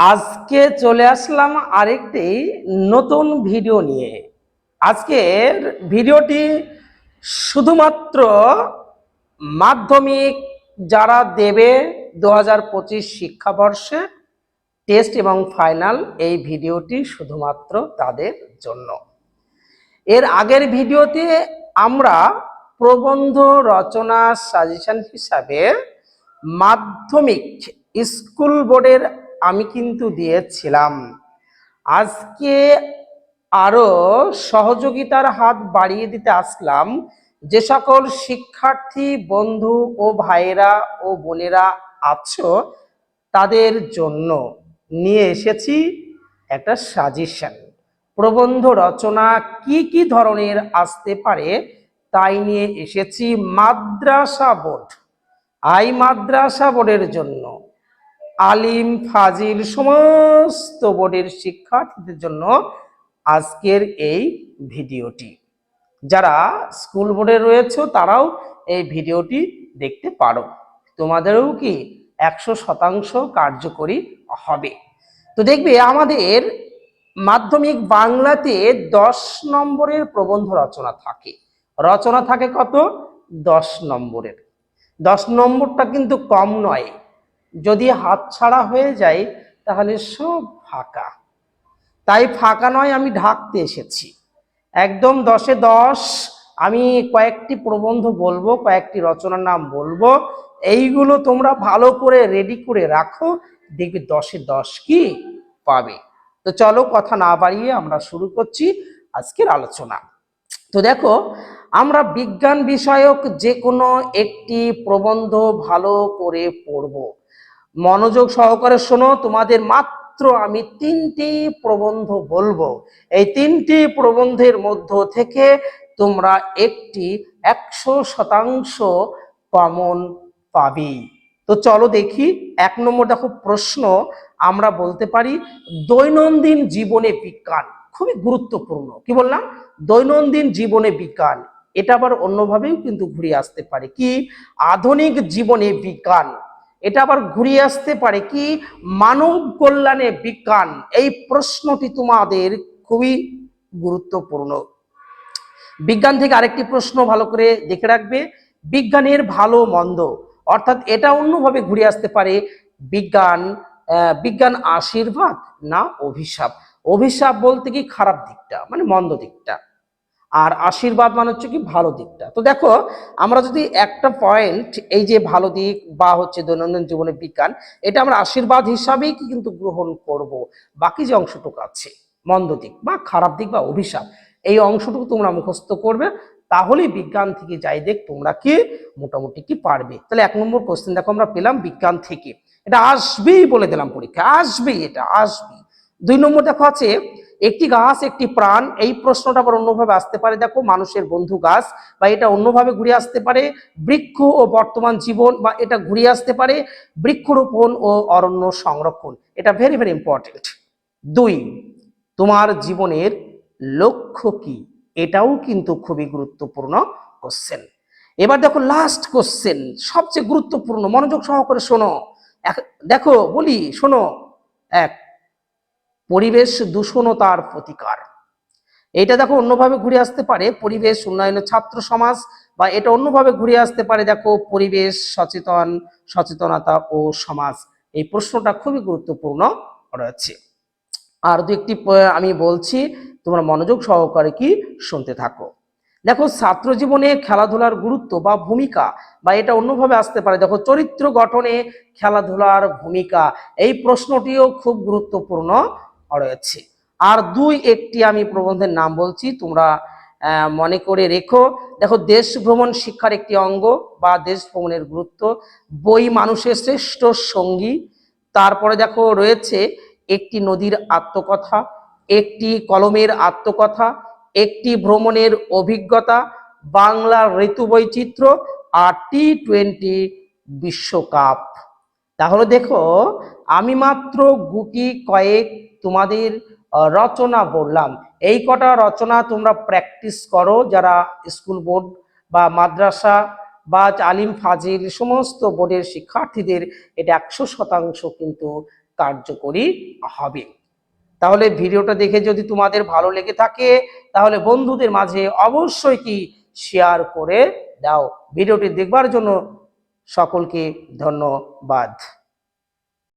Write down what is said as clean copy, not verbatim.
আজকে চলে আসলাম আরেকটি নতুন ভিডিও নিয়ে। আজকের ভিডিওটি শুধুমাত্র মাধ্যমিক যারা দেবে 2025 শিক্ষাবর্ষে টেস্ট এবং ফাইনাল, এই ভিডিওটি শুধুমাত্র তাদের জন্য। এর আগের ভিডিওতে আমরা প্রবন্ধ রচনা সাজেশন হিসাবে মাধ্যমিক স্কুল বোর্ডের আমি কিন্তু দিয়েছিলাম। আজকে আরো সহযোগিতার হাত বাড়িয়ে দিতে আসলাম যে সকল শিক্ষার্থী বন্ধু ও ভাইয়েরা ও বোনেরা আছো তাদের জন্য নিয়ে এসেছি একটা সাজেশন। প্রবন্ধ রচনা কি কি ধরনের আসতে পারে তাই নিয়ে এসেছি মাদ্রাসা বোর্ড, মাদ্রাসা বোর্ডের জন্য, আলিম ফাজিল সমস্ত বোর্ডের শিক্ষার্থীদের জন্য আজকের এই ভিডিওটি। যারা স্কুল বোর্ডে রয়েছে তারাও এই ভিডিওটি দেখতে পারো, তোমাদেরও কি 100% কার্যকরী হবে। তো দেখবে আমাদের মাধ্যমিক বাংলাতে 10 নম্বরের প্রবন্ধ রচনা থাকে কত? 10 নম্বরের। 10 নম্বরটা কিন্তু কম নয়, যদি হাতছাড়া হয়ে যায় তাহলে সব ফাঁকা। তাই ফাঁকা নয়, আমি ঢাকতে এসেছি একদম 10-এ 10। আমি কয়েকটি প্রবন্ধ বলবো, কয়েকটি রচনার নাম বলবো, এইগুলো তোমরা ভালো করে রেডি করে রাখো, দেখবে 10-এ 10 কি পাবে। তো চলো কথা না বাড়িয়ে আমরা শুরু করছি আজকের আলোচনা। তো দেখো, আমরা বিজ্ঞান বিষয়ক যে কোনো একটি প্রবন্ধ ভালো করে পড়ব। মনোযোগ সহকারে শোনো, তোমাদের মাত্র আমি 3টি প্রবন্ধ বলবো। এই 3টি প্রবন্ধের মধ্য থেকে তোমরা একটি 100% কমন পাবি। তো চলো দেখি। 1 নম্বর দেখো প্রশ্ন, আমরা বলতে পারি দৈনন্দিন জীবনে বিজ্ঞান খুবই গুরুত্বপূর্ণ। কি বললাম? দৈনন্দিন জীবনে বিজ্ঞান। এটা আবার অন্যভাবেও কিন্তু ঘুরে আসতে পারে কি আধুনিক জীবনে বিজ্ঞান। এটা আবার ঘুরিয়ে আসতে পারে কি মানব কল্যাণে বিজ্ঞান। এই প্রশ্নটি তোমাদের খুবই গুরুত্বপূর্ণ। বিজ্ঞান থেকে আরেকটি প্রশ্ন ভালো করে দেখে রাখবে, বিজ্ঞানের ভালো মন্দ, অর্থাৎ এটা অন্যভাবে ঘুরে আসতে পারে বিজ্ঞান বিজ্ঞান আশীর্বাদ না অভিশাপ। অভিশাপ বলতে কি খারাপ দিকটা, মানে মন্দ দিকটা, আর আশীর্বাদ মানে হচ্ছে কি ভালো দিকটা। তো দেখো, আমরা যদি একটা পয়েন্ট, এই যে ভালো দিক বা হচ্ছে দৈনন্দিন জীবনে বিজ্ঞান, এটা আমরা আশীর্বাদ হিসাবেই কিন্তু গ্রহণ করব। বাকি যে অংশটুকু আছে মন্দ দিক বা খারাপ দিক বা অভিশাপ, এই অংশটুকু তোমরা মুখস্থ করবে, তাহলেই বিজ্ঞান থেকে যাই দেখ তোমরা কি মোটামুটি কি পারবে। তাহলে 1 নম্বর কোশ্চেন দেখো আমরা পেলাম বিজ্ঞান থেকে, এটা আসবেই বলে দিলাম, পরীক্ষা আসবেই, এটা আসবেই। 2 নম্বর দেখো আছে একটি গাছ একটি প্রাণ। এই প্রশ্নটা আবার অন্যভাবে আসতে পারে, দেখো মানুষের বন্ধু গাছ, বা এটা অন্যভাবে ঘুরে আসতে পারে বৃক্ষ ও বর্তমান জীবন, বা এটা ঘুরে আসতে পারে বৃক্ষরোপণ ও অরণ্য সংরক্ষণ। এটা ভেরি ভেরি ইম্পর্টেন্ট। 2, তোমার জীবনের লক্ষ্য কি? এটাও কিন্তু খুবই গুরুত্বপূর্ণ কোশ্চেন। এবার দেখো লাস্ট কোশ্চেন, সবচেয়ে গুরুত্বপূর্ণ, মনোযোগ সহকারে শোনো। দেখো বলি, শোনো। 1, পরিবেশ দূষণ ও তার প্রতিকার। এটা দেখো অন্যভাবে ঘুরে আসতে পারে পরিবেশ উন্নয়নের ছাত্র সমাজ, বা এটা অন্যভাবে ঘুরে আসতে পারে দেখো পরিবেশ সচেতনতা ও সমাজ। এই প্রশ্নটা খুবই গুরুত্বপূর্ণ রয়েছে। আর 2-একটি আমি বলছি, তোমরা মনোযোগ সহকারে কি শুনতে থাকো। দেখো ছাত্র জীবনে খেলাধুলার গুরুত্ব বা ভূমিকা, বা এটা অন্যভাবে আসতে পারে দেখো চরিত্র গঠনে খেলাধুলার ভূমিকা। এই প্রশ্নটিও খুব গুরুত্বপূর্ণ রয়েছে। আর 2-একটি আমি প্রবন্ধের নাম বলছি, তোমরা মনে করে রেখো। দেখো দেশ ভ্রমণ শিক্ষার একটি অঙ্গ, বা দেশ ভ্রমণের গুরুত্ব, বই মানুষের শ্রেষ্ঠ সঙ্গী। তারপরে দেখো রয়েছে একটি নদীর আত্মকথা, একটি কলমের আত্মকথা, একটি ভ্রমণের অভিজ্ঞতা, বাংলার ঋতু বৈচিত্র্য, আর T20 বিশ্বকাপ। তাহলে দেখো, আমি মাত্র গুটি কয়েক তোমাদের রচনা বললাম। এই কটা রচনা তোমরা প্র্যাকটিস করো, যারা স্কুল বোর্ড বা মাদ্রাসা বা আলিম ফাজিল সমস্ত বোর্ডের শিক্ষার্থীদের এটা 100% কিন্তু কার্যকরী হবে। তাহলে ভিডিওটা দেখে যদি তোমাদের ভালো লেগে থাকে তাহলে বন্ধুদের মাঝে অবশ্যই কি শেয়ার করে দাও। ভিডিওটি দেখবার জন্য সকলকে ধন্যবাদ।